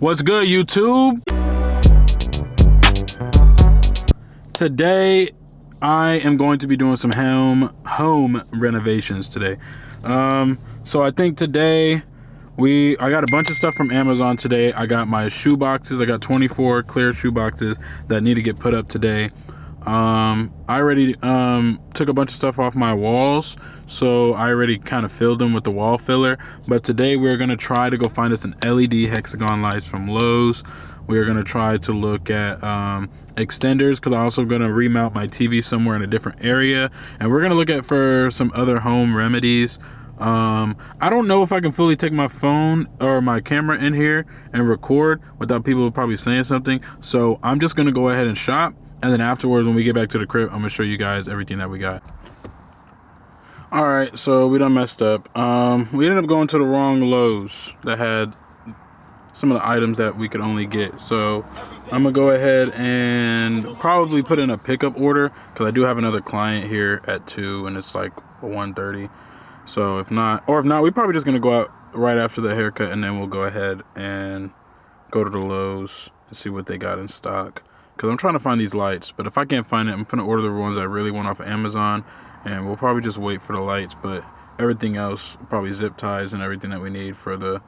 What's good, YouTube? Today, I am going to be doing some home renovations today. So I think today I got a bunch of stuff from Amazon today. I got my shoe boxes. I got 24 clear shoe boxes that need to get put up today. I already took a bunch of stuff off my walls, so I already kind of filled them with the wall filler. But today we're gonna try to go find us an LED hexagon lights from Lowe's. We're gonna try to look at extenders, because I'm also gonna remount my TV somewhere in a different area, and we're gonna look at for some other home remedies. I don't know if I can fully take my phone or my camera in here and record without people probably saying something, so I'm just gonna go ahead and shop. And then afterwards, when we get back to the crib, I'm gonna show you guys everything that we got. All right, so we done messed up. We ended up going to the wrong Lowe's that had some of the items that we could only get. So I'm gonna go ahead and probably put in a pickup order, because I do have another client here at 2 and it's like 1:30. So if not, we're probably just gonna go out right after the haircut, and then we'll go ahead and go to the Lowe's and see what they got in stock. Because I'm trying to find these lights, but if I can't find it, I'm gonna order the ones I really want off of Amazon, and we'll probably just wait for the lights. But everything else, probably zip ties and everything that we need for the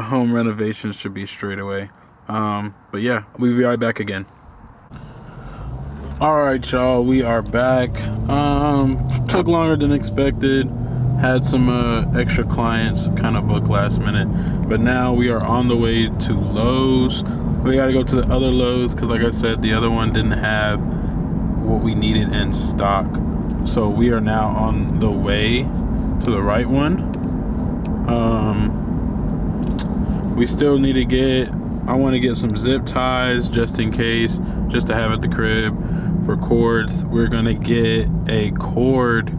home renovations, should be straight away. But yeah, we'll be right back again. All right, y'all, we are back. Took longer than expected. Had some extra clients kind of booked last minute, but now we are on the way to Lowe's. We gotta go to the other Lowe's, because like I said, the other one didn't have what we needed in stock. So we are now on the way to the right one. We still need to I want to get some zip ties just in case, just to have at the crib. For cords, we're gonna get a cord.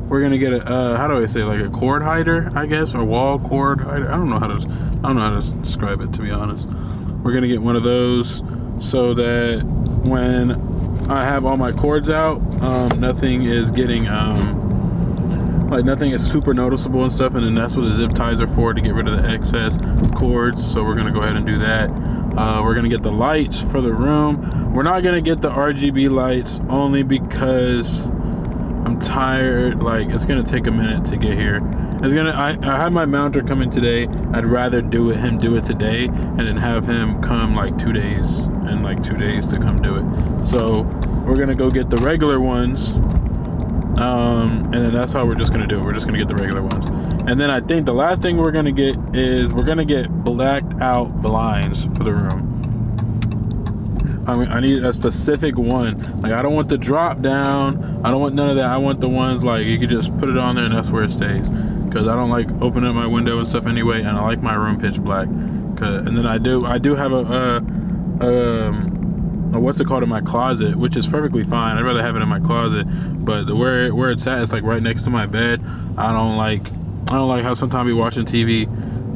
We're gonna get a how do I say, like a cord hider, I guess, or wall cord hider. I don't know how to describe it, to be honest. We're gonna get one of those so that when I have all my cords out, nothing is getting like nothing is super noticeable and stuff. And then that's what the zip ties are for, to get rid of the excess cords. So we're gonna go ahead and do that. We're gonna get the lights for the room. We're not gonna get the RGB lights, only because I'm tired. Like, it's gonna take a minute to get here. I had my mounter coming today. I'd rather him do it today, and then have him come like 2 days, and like 2 days to come do it. So we're gonna go get the regular ones, and then that's how we're just gonna do it. We're just gonna get the regular ones, and then I think the last thing we're gonna get is blacked out blinds for the room. I mean, I need a specific one. Like, I don't want the drop down. I don't want none of that. I want the ones like you could just put it on there and that's where it stays. Because I don't like opening up my window and stuff anyway, and I like my room pitch black. And then I do have a what's it called in my closet, which is perfectly fine. I'd rather have it in my closet, but where it's at, it's like right next to my bed. I don't like how sometimes we watching TV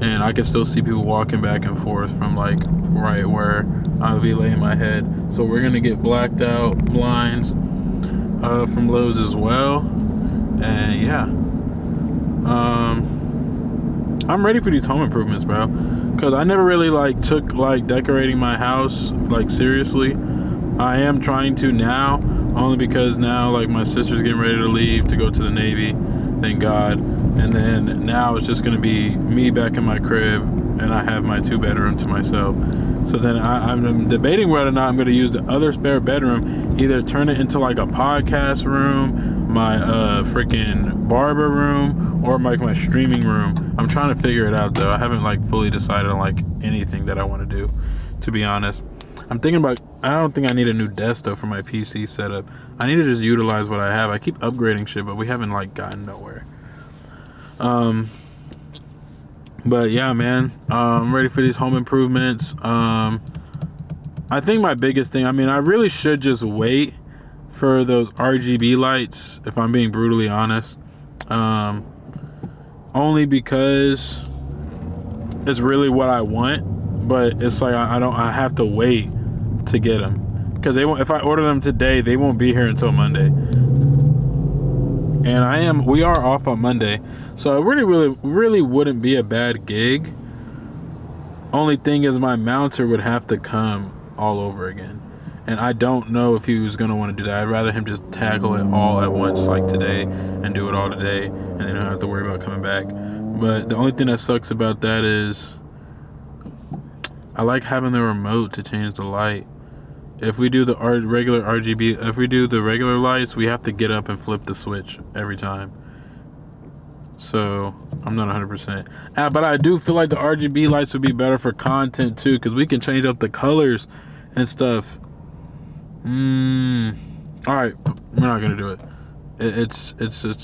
and I can still see people walking back and forth from like right where I'll be laying my head. So we're gonna get blacked out blinds from Lowe's as well. And yeah, I'm ready for these home improvements, bro, because I never really took decorating my house seriously. I am trying to now, only because now my sister's getting ready to leave to go to the Navy, thank God. And then now it's just gonna be me back in my crib, and I have my 2-bedroom to myself. So then I'm debating whether or not I'm going to use the other spare bedroom, either turn it into like a podcast room, my freaking barber room, or my streaming room. I'm trying to figure it out though. I haven't fully decided on anything that I want to do, to be honest. I'm thinking about, I don't think I need a new desk though for my PC setup. I need to just utilize what I have. I keep upgrading shit, but we haven't gotten nowhere. But yeah, man, I'm ready for these home improvements. I think my biggest thing, I really should just wait for those RGB lights, if I'm being brutally honest. Only because it's really what I want, but it's I have to wait to get them, because if I order them today, they won't be here until Monday. and we are off on Monday, so it really wouldn't be a bad gig. Only thing is my mounter would have to come all over again, and I don't know if he was gonna want to do that. I'd rather him just tackle it all at once, like today, and do it all today, and then I don't have to worry about coming back. But the only thing that sucks about that is I like having the remote to change the light. If we do the regular RGB, if we do the regular lights, we have to get up and flip the switch every time. So I'm not 100%. But I do feel like the RGB lights would be better for content too, because we can change up the colors and stuff. All right, we're not gonna do it. It's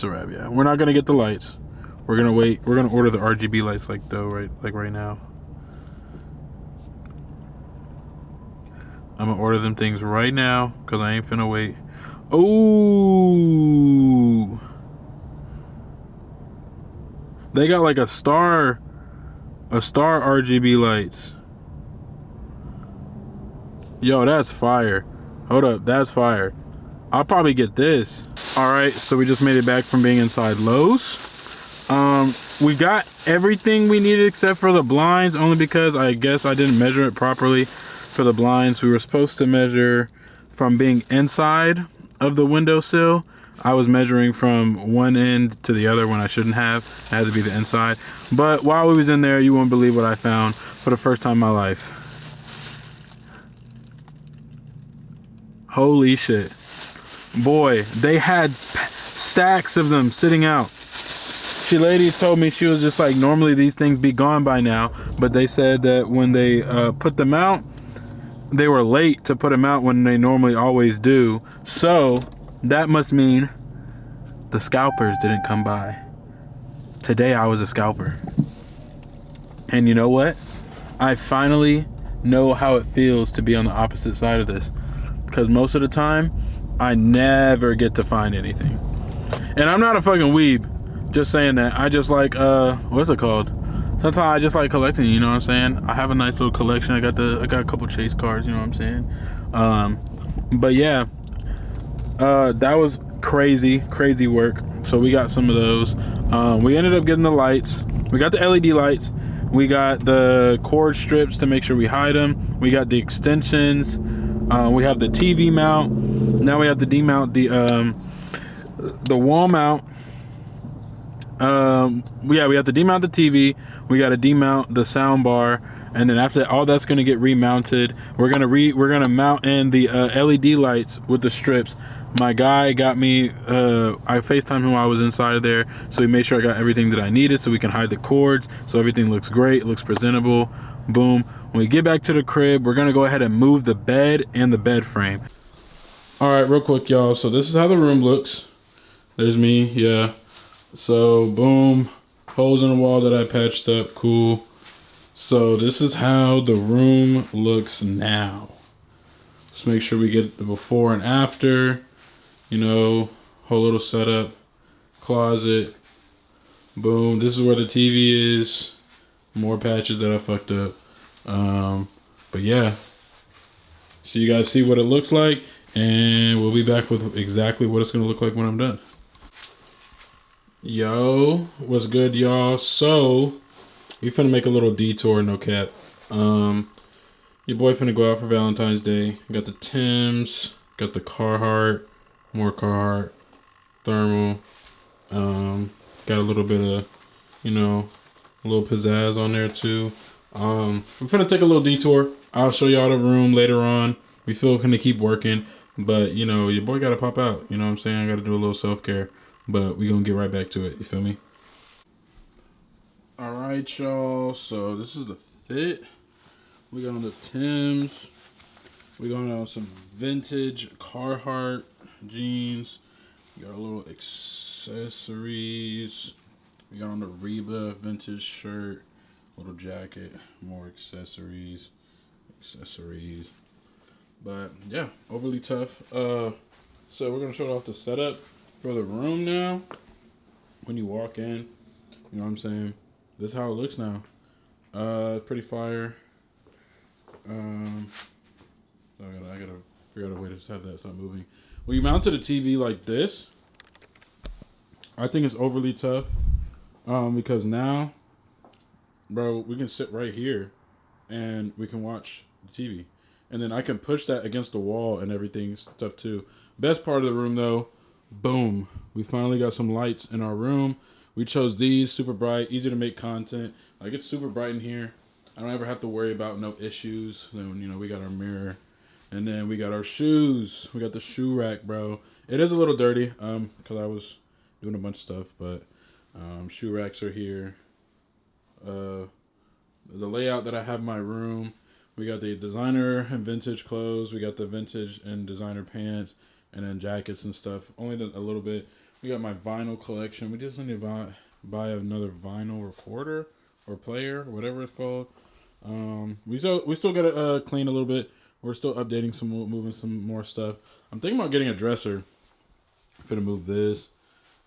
a wrap. Yeah, we're not gonna get the lights. We're gonna wait. We're gonna order the RGB lights right now. I'm gonna order them things right now because I ain't finna wait. Oh, they got like a star RGB lights. Yo, that's fire. Hold up, that's fire. I'll probably get this. All right, so we just made it back from being inside Lowe's. We got everything we needed except for the blinds, only because I guess I didn't measure it properly. For the blinds, we were supposed to measure from being inside of the windowsill. I was measuring from one end to the other when I shouldn't have. It had to be the inside. But while we was in there, you won't believe what I found for the first time in my life. Holy shit. Boy, they had stacks of them sitting out. Lady told me, she was just like, normally these things be gone by now, but they said that when they put them out, they were late to put them out when they normally always do. So that must mean the scalpers didn't come by. Today I was a scalper. And you know what? I finally know how it feels to be on the opposite side of this, because most of the time I never get to find anything. And I'm not a fucking weeb, just saying that. I just like what's it called? Sometimes I just like collecting, you know what I'm saying? I have a nice little collection. I got a couple chase cards, you know what I'm saying? But yeah, that was crazy work. So we got some of those. We ended up getting the lights. We got the LED lights. We got the cord strips to make sure we hide them. We got the extensions. We have the TV mount. Now we have to demount the wall mount. We have to demount the TV. We got to demount the sound bar, and then after that, all that's going to get remounted. We're gonna mount in the LED lights with the strips. My guy got me. I FaceTimed him while I was inside of there, so he made sure I got everything that I needed, so we can hide the cords, so everything looks great, looks presentable. Boom. When we get back to the crib, we're gonna go ahead and move the bed and the bed frame. All right, real quick, y'all. So this is how the room looks. There's me. Yeah. So boom, holes in the wall that I patched up, cool. So this is how the room looks now. Let's make sure we get the before and after, you know, whole little setup, closet, boom. This is where the TV is, more patches that I fucked up. But yeah, so you guys see what it looks like, and we'll be back with exactly what it's gonna look like when I'm done. Yo, what's good, y'all? So we finna make a little detour, no cap. Your boy finna go out for Valentine's Day. Got the Timbs, got the Carhartt, more Carhartt, thermal. Got a little bit of, you know, a little pizzazz on there too. We're finna take a little detour. I'll show y'all the room later on. We feel gonna keep working, but you know, your boy gotta pop out. You know what I'm saying? I gotta do a little self-care. But we're gonna get right back to it, you feel me? All right, y'all, so this is the fit. We got on the Timbs. We got on some vintage Carhartt jeans. We got a little accessories. We got on the Reba vintage shirt, little jacket, more accessories. But yeah, overly tough. So we're gonna show off the setup for the room now. When you walk in, you know what I'm saying? This is how it looks now. Pretty fire. So I gotta figure out a way to have that stop moving. When you mount to the TV like this, I think it's overly tough because now, bro, we can sit right here and we can watch the TV. And then I can push that against the wall and everything stuff too. Best part of the room though, boom. We finally got some lights in our room. We chose these, super bright, easy to make content. Like it's super bright in here. I don't ever have to worry about no issues. Then, you know, we got our mirror. And then we got our shoes. We got the shoe rack, bro. It is a little dirty, because I was doing a bunch of stuff, but shoe racks are here. The layout that I have in my room, we got the designer and vintage clothes. We got the vintage and designer pants, and then jackets and stuff. Only a little bit. We got my vinyl collection. We just need to buy another vinyl recorder or player, or whatever it's called. We still gotta clean a little bit. We're still updating moving some more stuff. I'm thinking about getting a dresser. I'm gonna move this.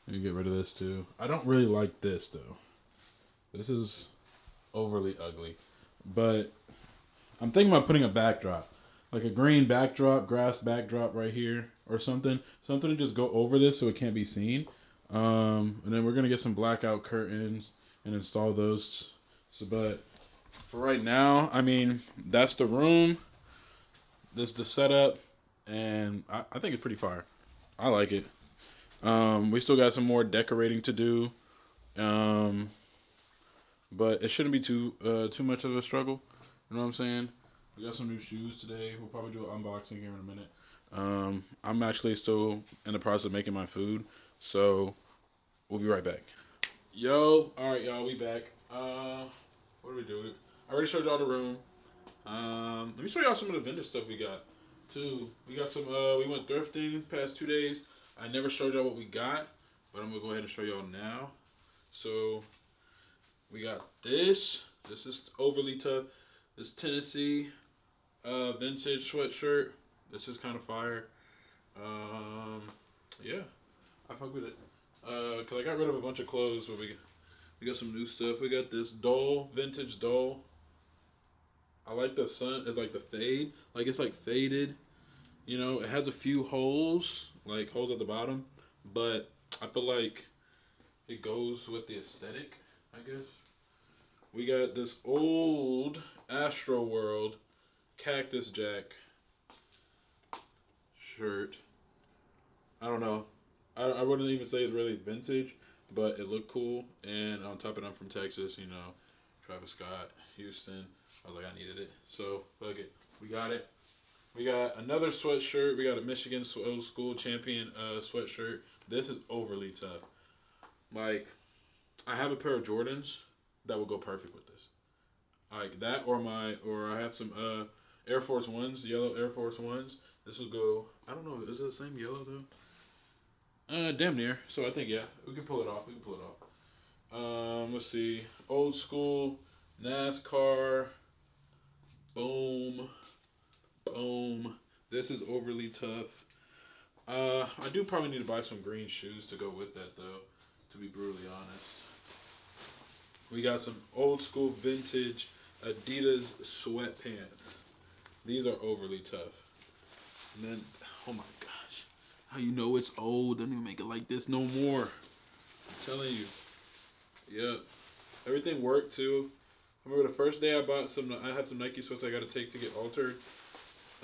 Let me get rid of this too. I don't really like this though. This is overly ugly. But I'm thinking about putting a backdrop. Like a green backdrop, grass backdrop right here or something. Something to just go over this so it can't be seen. And then we're gonna get some blackout curtains and install those. But for right now, I mean, that's the room. This is the setup, and I think it's pretty fire. I like it. We still got some more decorating to do, but it shouldn't be too much of a struggle. You know what I'm saying? We got some new shoes today. We'll probably do an unboxing here in a minute. I'm actually still in the process of making my food, so we'll be right back. Yo, all right, y'all, we back. What do we do? I already showed y'all the room. Let me show y'all some of the vintage stuff we got too. We got some. We went thrifting past 2 days. I never showed y'all what we got, but I'm gonna go ahead and show y'all now. So we got this. This is overly tough. This Tennessee vintage sweatshirt. This is kind of fire. Yeah, I fuck with it. Cause I got rid of a bunch of clothes, but we got some new stuff. We got this doll, vintage doll. I like the sun. It's like the fade. Like it's like faded. You know, it has a few holes, like holes at the bottom, but I feel like it goes with the aesthetic, I guess. We got this old Astro World Cactus Jack shirt. I don't know. I wouldn't even say it's really vintage, but it looked cool. And on top of it, I'm from Texas, you know, Travis Scott, Houston. I was like, I needed it. So, fuck it. We got it. We got another sweatshirt. We got a Michigan Old School Champion sweatshirt. This is overly tough. Like, I have a pair of Jordans that will go perfect with this. Like that, or I have some Air Force Ones, yellow Air Force Ones. This will go. I don't know. Is it the same yellow though? Damn near. So I think yeah, we can pull it off. Let's see. Old school NASCAR. Boom. Boom. This is overly tough. I do probably need to buy some green shoes to go with that though, to be brutally honest. We got some old school vintage Adidas sweatpants. These are overly tough. And then, oh my gosh. How you know it's old? Don't even make it like this no more. I'm telling you. Yep. Everything worked too. I remember the first day I had some Nike sweats I got to take to get altered.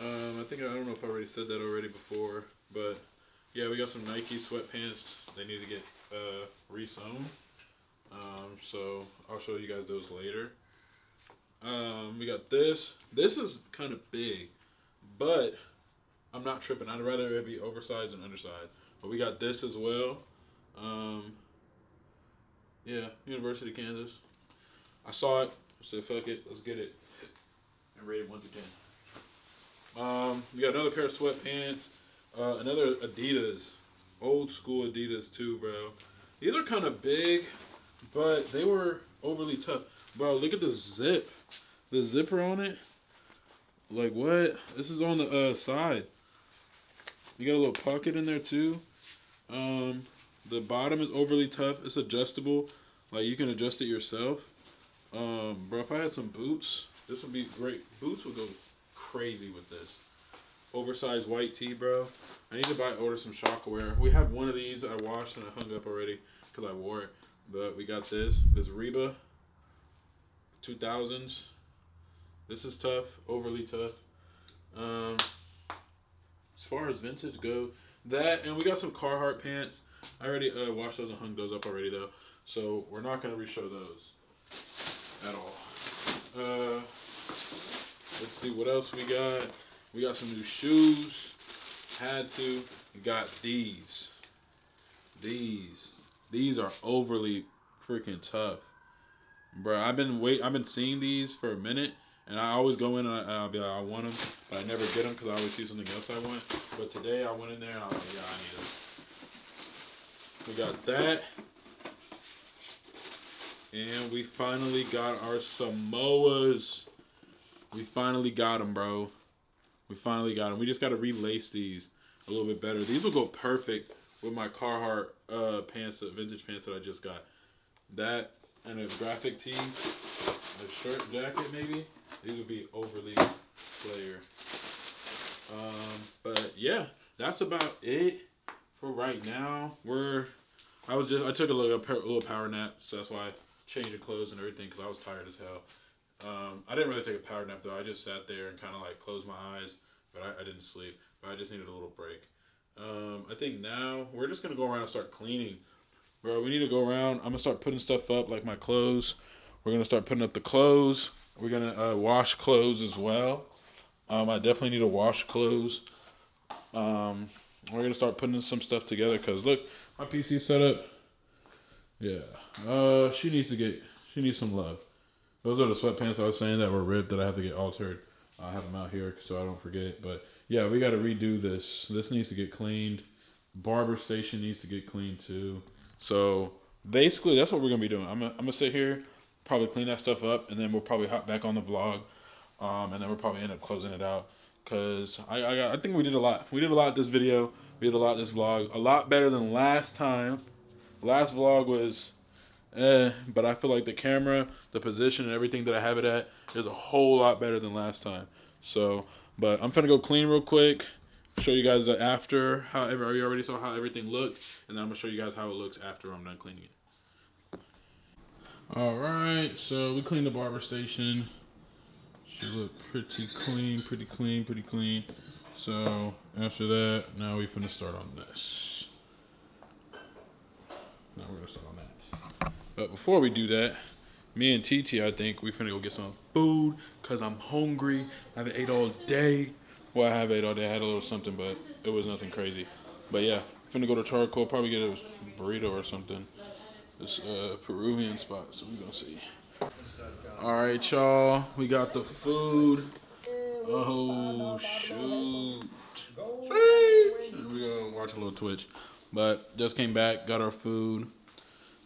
I don't know if I already said that already before, but yeah, we got some Nike sweatpants. They need to get re-sewn. So I'll show you guys those later. We got this. This is kind of big, but I'm not tripping. I'd rather it be oversized than undersized. But we got this as well. Yeah, University of Kansas. I saw it. I said, fuck it, let's get it. And rate it 1 to 10. We got another pair of sweatpants. Another Adidas. Old school Adidas too, bro. These are kind of big, but they were overly tough. Bro, look at the zip. The zipper on it. Like what? This is on the side. You got a little pocket in there too. The bottom is overly tough. It's adjustable. Like you can adjust it yourself. Bro, if I had some boots, this would be great. Boots would go crazy with this. oversized white tee, bro. I need to order some Shockaware. We have one of these I washed and I hung up already because I wore it. But we got this Reba 2000s. This is tough, overly tough. As far as vintage go, that, and we got some Carhartt pants. I already washed those and hung those up already though, so we're not gonna re-show those at all. Let's see what else we got. We got some new shoes. Had to. We got these. These are overly freaking tough, bro. I've been seeing these for a minute, and I always go in and I'll be like, I want them, but I never get them because I always see something else I want. But today I went in there and I was like, yeah, I need them. We got that. And we finally got our Samoas. We finally got them, bro. We finally got them. We just got to relace these a little bit better. These will go perfect with my Carhartt pants, vintage pants that I just got. That and a graphic tee, a shirt, jacket maybe. These would be overly player. But yeah, that's about it for right now. I took a little power nap, so that's why I changed the clothes and everything because I was tired as hell. I didn't really take a power nap though. I just sat there and kind of like closed my eyes, but I didn't sleep. But I just needed a little break. I think now we're just gonna go around and start cleaning, bro. We need to go around. I'm gonna start putting stuff up like my clothes. We're gonna start putting up the clothes. We're gonna wash clothes as well. I definitely need to wash clothes. We're gonna start putting some stuff together because look, my PC setup. Yeah. She needs some love. Those are the sweatpants I was saying that were ripped that I have to get altered. I have them out here so I don't forget. But yeah, we got to redo this. This needs to get cleaned. Barber station needs to get cleaned too. So basically, that's what we're gonna be doing. I'm gonna sit here, probably clean that stuff up, and then we'll probably hop back on the vlog, and then we'll probably end up closing it out. Cause I think we did a lot. We did a lot this video. We did a lot this vlog. A lot better than last time. Last vlog was. But I feel like the camera, the position, and everything that I have it at is a whole lot better than last time. So, but I'm finna go clean real quick, show you guys the after. However, you already saw how everything looked, and then I'm gonna show you guys how it looks after I'm done cleaning it. All right, so we cleaned the barber station. She looked pretty clean. So after that, now we finna start on this. Now we're gonna start on that. But before we do that, me and TT, I think we finna go get some food because I'm hungry. I haven't ate all day. Well, I have ate all day. I had a little something, but it was nothing crazy. But yeah, finna go to Charcoal, probably get a burrito or something. This Peruvian spot, so we gonna see. All right, y'all, we got the food. Oh, shoot. We're gonna watch a little Twitch. But just came back, got our food.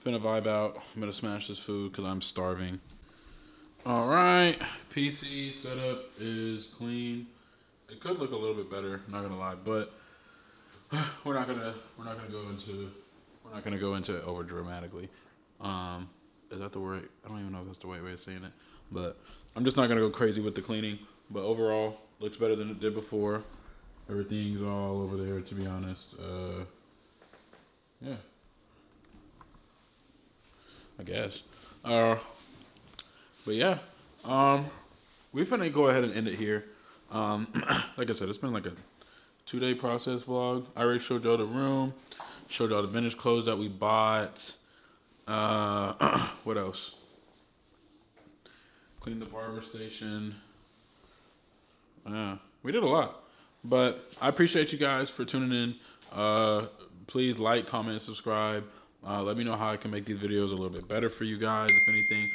Finna vibe out. I'm gonna smash this food because I'm starving. All right, PC setup is clean. It could look a little bit better, not gonna lie, but we're not gonna go into it over dramatically. Is that the right? I don't even know if that's the right way of saying it, but I'm just not gonna go crazy with the cleaning. But overall, looks better than it did before. Everything's all over there, to be honest. Yeah. I guess. But yeah, we finna go ahead and end it here. Like I said, it's been like a 2-day process vlog. I already showed y'all the room, showed y'all the vintage clothes that we bought. What else? Cleaned the barber station. We did a lot, but I appreciate you guys for tuning in. Please like, comment, subscribe. Let me know how I can make these videos a little bit better for you guys, if anything.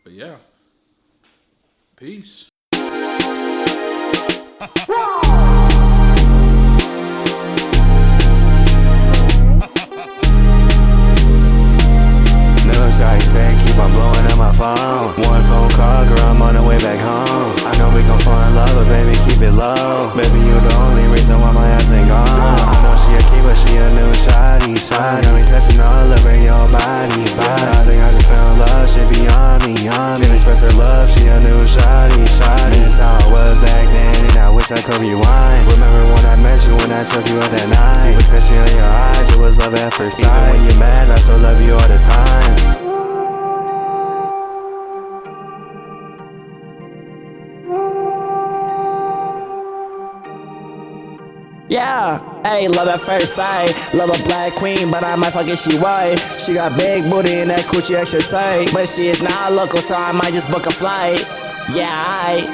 But yeah, peace. Never saw you fake, keep on blowing up my phone. One phone call, girl, I'm on the way back home. I know we gon' fall in love, but baby, keep it low. Baby, you the only reason why my ass ain't gone. I know she a keeper, she a new shawty. Got me touching all over your body. I think I just found love, shit beyond me. Can't express her love, she a new shawty. at first sight. Even when you're mad, I still love you all the time. Yeah, hey, love at first sight. Love a black queen, but I might fuck if she white. She got big booty and that coochie extra tight. But she is not local, so I might just book a flight. Yeah, I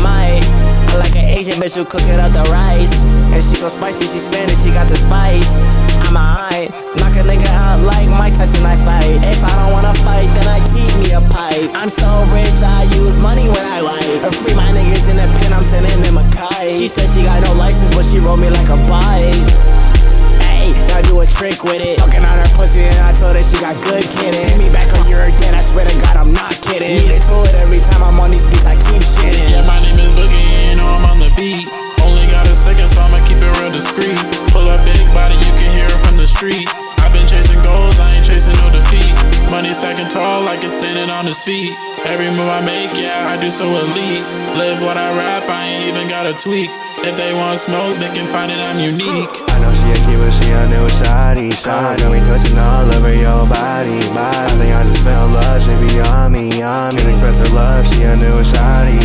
might. I like an Asian bitch who cooking up the rice. And she so spicy, she Spanish, she got the spice. I'm a high, knock a nigga out like Mike Tyson, I fight. If I don't wanna fight, then I keep me a pipe. I'm so rich, I use money when I write. Free my niggas in the pen, I'm sending them a kite. She said she got no license, but she rode me like a bike. Ayy, now do a trick with it. Fucking on her pussy and I told her she got good kidding. Hit me back on your dead, I swear to God I'm not kidding. Need a toilet every time I'm on these beats, I keep shitting. Yeah, my name is Boogie, you know I'm on the beat. Only got a second, so I'ma keep it real discreet. Pull up big body, you can hear it from the street. I've been chasing goals, I ain't chasing no defeat. Money stacking tall like it's standing on his feet. Every move I make, yeah, I do so elite. Live what I rap, I ain't even got a tweak. If they want smoke, they can find it, I'm unique. I know she a keeper, she a new shawty. Got me touching all over your body. I think I just felt love, she be on me. Can't express her love, she a new shawty.